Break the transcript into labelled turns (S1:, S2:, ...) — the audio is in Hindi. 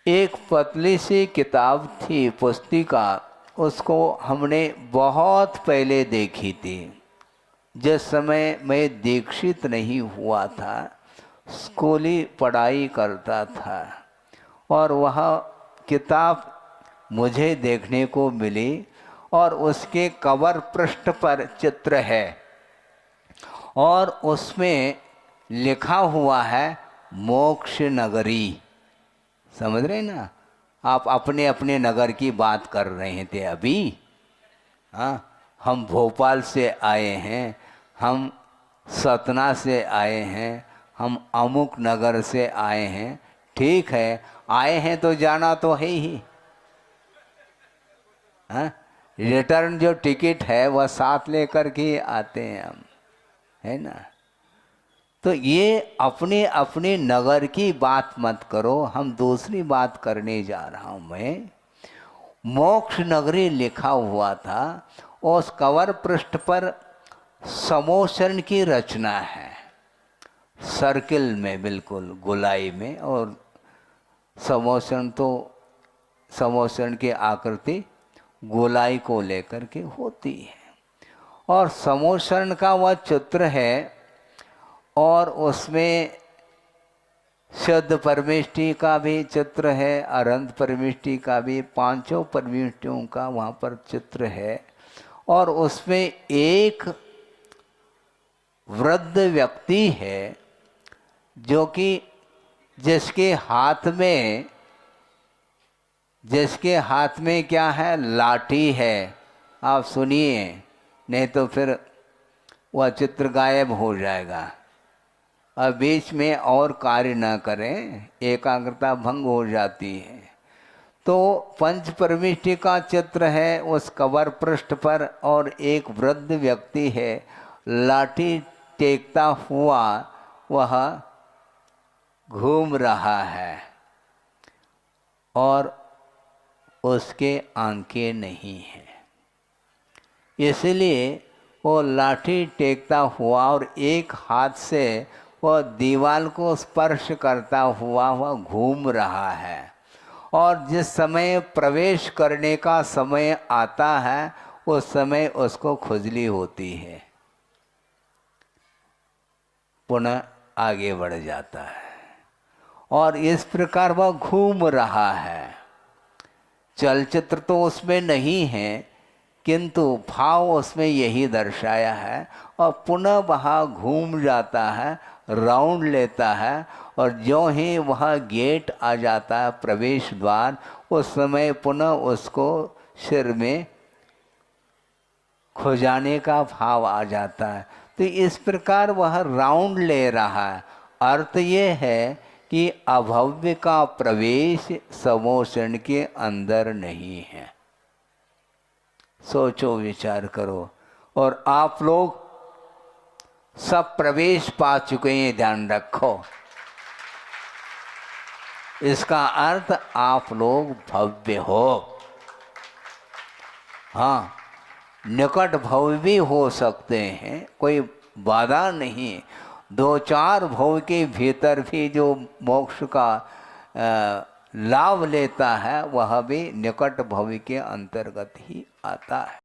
S1: एक पतली सी किताब थी, पुस्तिका, उसको हमने बहुत पहले देखी थी, जिस समय मैं दीक्षित नहीं हुआ था, स्कूली पढ़ाई करता था, और वह किताब मुझे देखने को मिली और उसके कवर पृष्ठ पर चित्र है और उसमें लिखा हुआ है मोक्ष नगरी। समझ रहे ना? आप अपने अपने नगर की बात कर रहे थे अभी। हाँ, हम भोपाल से आए हैं, हम सतना से आए हैं, हम अमुक नगर से आए हैं। ठीक है, आए हैं तो जाना तो है ही। हाँ, रिटर्न जो टिकट है वह साथ लेकर के आते हैं हम, है ना? तो ये अपने अपने नगर की बात मत करो, हम दूसरी बात करने जा रहा हूं। मैं मोक्ष नगरी लिखा हुआ था, उस कवर पृष्ठ पर समोसन की रचना है, सर्किल में, बिल्कुल गोलाई में। और समोसन तो समोसन की आकृति गोलाई को लेकर के होती है, और समोसन का वह चित्र है, और उसमें शुद्ध परमेष्टि का भी चित्र है, अनंत परमेष्टि का भी, पांचों परमेष्टियों का वहाँ पर चित्र है। और उसमें एक वृद्ध व्यक्ति है जो कि जिसके हाथ में क्या है? लाठी है। आप सुनिए, नहीं तो फिर वह चित्र गायब हो जाएगा। अब बीच में और कार्य न करें, एकाग्रता भंग हो जाती है। तो पंच परमेष्टि का चित्र है उस कवर पृष्ठ पर, और एक वृद्ध व्यक्ति है, लाठी टेकता हुआ वह घूम रहा है, और उसके आंखें नहीं हैं। इसलिए वो लाठी टेकता हुआ और एक हाथ से वह दीवार को स्पर्श करता हुआ वह घूम रहा है। और जिस समय प्रवेश करने का समय आता है, उस समय उसको खुजली होती है, पुनः आगे बढ़ जाता है। और इस प्रकार वह घूम रहा है। चलचित्र तो उसमें नहीं है, किंतु भाव उसमें यही दर्शाया है। और पुनः वहाँ घूम जाता है, राउंड लेता है, और जो ही वह गेट आ जाता है, प्रवेश द्वार, उस समय पुनः उसको सिर में खुजाने का भाव आ जाता है। तो इस प्रकार वह राउंड ले रहा है। अर्थ ये है कि अभव्य का प्रवेश समोसन के अंदर नहीं है। सोचो, विचार करो। और आप लोग सब प्रवेश पा चुके हैं, ध्यान रखो। इसका अर्थ आप लोग भव्य हो। हाँ, निकट भव भी हो सकते हैं, कोई बाधा नहीं। दो चार भव के भीतर भी जो मोक्ष का लाभ लेता है, वह भी निकट भव के अंतर्गत ही आता है।